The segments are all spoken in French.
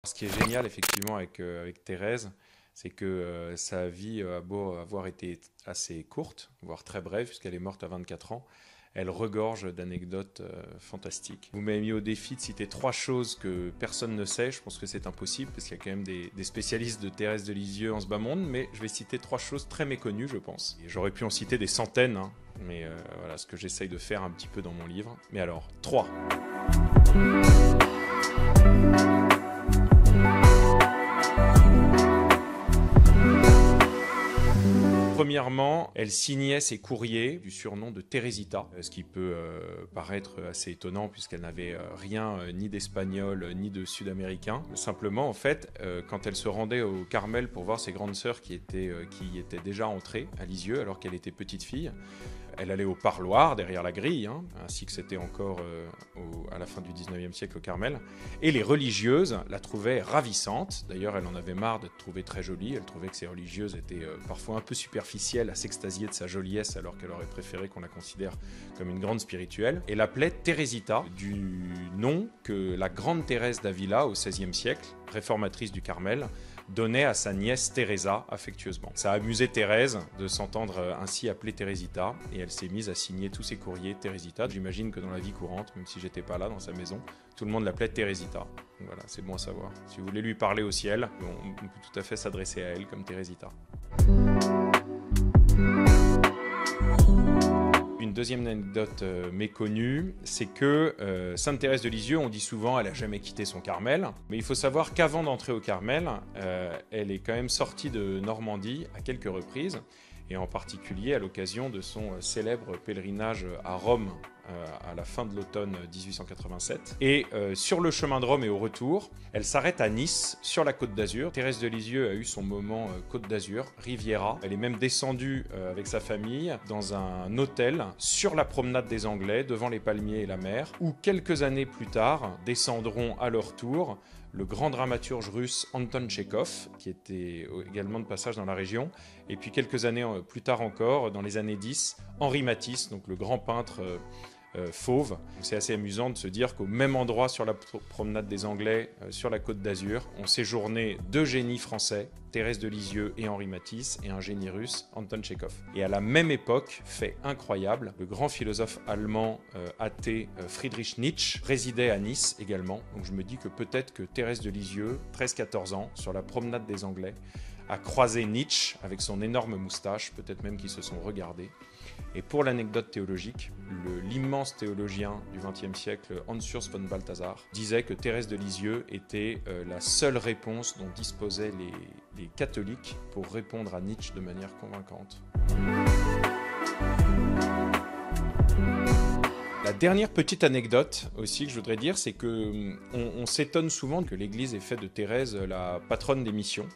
Ce qui est génial effectivement avec Thérèse, c'est que sa vie a beau avoir été assez courte, voire très brève, puisqu'elle est morte à 24 ans, elle regorge d'anecdotes fantastiques. Vous m'avez mis au défi de citer 3 choses que personne ne sait. Je pense que c'est impossible, parce qu'il y a quand même des spécialistes de Thérèse de Lisieux en ce bas monde, mais je vais citer 3 choses très méconnues, je pense. J'aurais pu en citer des centaines, hein, mais voilà ce que j'essaye de faire un petit peu dans mon livre. Mais alors, 3. Premièrement, elle signait ses courriers du surnom de Teresita, ce qui peut paraître assez étonnant puisqu'elle n'avait rien ni d'espagnol ni de sud-américain. Simplement, en fait, quand elle se rendait au Carmel pour voir ses grandes sœurs qui étaient déjà entrées à Lisieux alors qu'elle était petite fille, elle allait au parloir derrière la grille, hein, ainsi que c'était encore à la fin du 19e siècle au Carmel, et les religieuses la trouvaient ravissante. D'ailleurs, elle en avait marre d'être trouvée très jolie, elle trouvait que ces religieuses étaient parfois un peu superficielles à s'extasier de sa joliesse alors qu'elle aurait préféré qu'on la considère comme une grande spirituelle, et l'appelait Teresita, du nom que la grande Thérèse d'Avila au XVIe siècle, réformatrice du Carmel, donnait à sa nièce Teresa affectueusement. Ça a amusé Thérèse de s'entendre ainsi appeler Teresita, et elle s'est mise à signer tous ses courriers Teresita. J'imagine que dans la vie courante, même si j'étais pas là dans sa maison, tout le monde l'appelait Teresita. Donc voilà, c'est bon à savoir. Si vous voulez lui parler au ciel, on peut tout à fait s'adresser à elle comme Teresita. Une deuxième anecdote méconnue, c'est que Sainte Thérèse de Lisieux, on dit souvent, elle n'a jamais quitté son Carmel, mais il faut savoir qu'avant d'entrer au Carmel, elle est quand même sortie de Normandie à quelques reprises, et en particulier à l'occasion de son célèbre pèlerinage à Rome à la fin de l'automne 1887. Et sur le chemin de Rome et au retour, elle s'arrête à Nice, sur la Côte d'Azur. Thérèse de Lisieux a eu son moment Côte d'Azur, Riviera. Elle est même descendue avec sa famille dans un hôtel sur la promenade des Anglais, devant les palmiers et la mer, où quelques années plus tard descendront à leur tour le grand dramaturge russe Anton Tchekhov, qui était également de passage dans la région, et puis quelques années plus tard encore, dans les années 10, Henri Matisse, donc le grand peintre fauve. C'est assez amusant de se dire qu'au même endroit sur la promenade des Anglais, sur la Côte d'Azur, ont séjourné 2 génies français, Thérèse de Lisieux et Henri Matisse, et un génie russe, Anton Tchekhov. Et à la même époque, fait incroyable, le grand philosophe allemand athée Friedrich Nietzsche résidait à Nice également. Donc je me dis que peut-être que Thérèse de Lisieux, 13-14 ans, sur la promenade des Anglais, a croisé Nietzsche avec son énorme moustache, peut-être même qu'ils se sont regardés. Et pour l'anecdote théologique, l'immense théologien du XXe siècle, Hans Urs von Balthasar, disait que Thérèse de Lisieux était la seule réponse dont disposaient les catholiques pour répondre à Nietzsche de manière convaincante. La dernière petite anecdote aussi que je voudrais dire, c'est qu'on s'étonne souvent que l'Église ait fait de Thérèse la patronne des missions.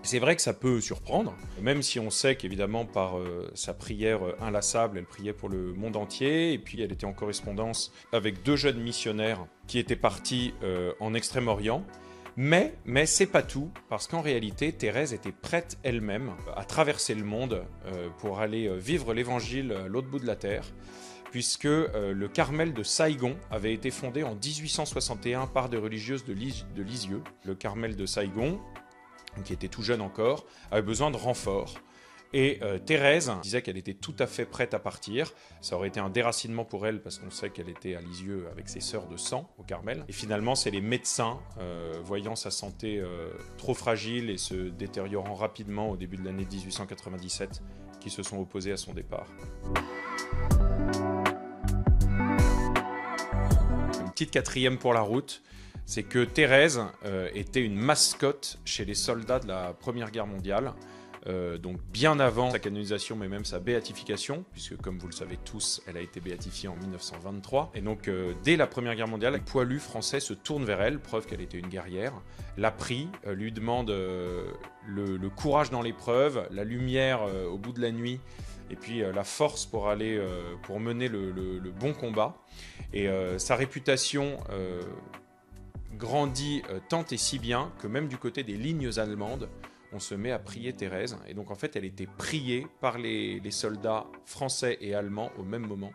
C'est vrai que ça peut surprendre, même si on sait qu'évidemment par sa prière inlassable, elle priait pour le monde entier, et puis elle était en correspondance avec 2 jeunes missionnaires qui étaient partis en Extrême-Orient. Mais c'est pas tout, parce qu'en réalité, Thérèse était prête elle-même à traverser le monde pour aller vivre l'évangile à l'autre bout de la terre, puisque le Carmel de Saïgon avait été fondé en 1861 par des religieuses de Lisieux. Le Carmel de Saïgon, qui était tout jeune encore, avait besoin de renfort. Et Thérèse disait qu'elle était tout à fait prête à partir. Ça aurait été un déracinement pour elle, parce qu'on sait qu'elle était à Lisieux avec ses sœurs de sang au Carmel. Et finalement, c'est les médecins, voyant sa santé trop fragile et se détériorant rapidement au début de l'année 1897, qui se sont opposés à son départ. Une petite 4e pour la route, c'est que Thérèse était une mascotte chez les soldats de la Première Guerre mondiale, donc bien avant sa canonisation, mais même sa béatification, puisque comme vous le savez tous, elle a été béatifiée en 1923. Et donc dès la Première Guerre mondiale, les poilus français se tournent vers elle, preuve qu'elle était une guerrière, la prie, lui demande le courage dans l'épreuve, la lumière au bout de la nuit, et puis la force pour mener le bon combat. Et sa réputation grandit tant et si bien que même du côté des lignes allemandes, on se met à prier Thérèse. Et donc en fait, elle était priée par les soldats français et allemands au même moment.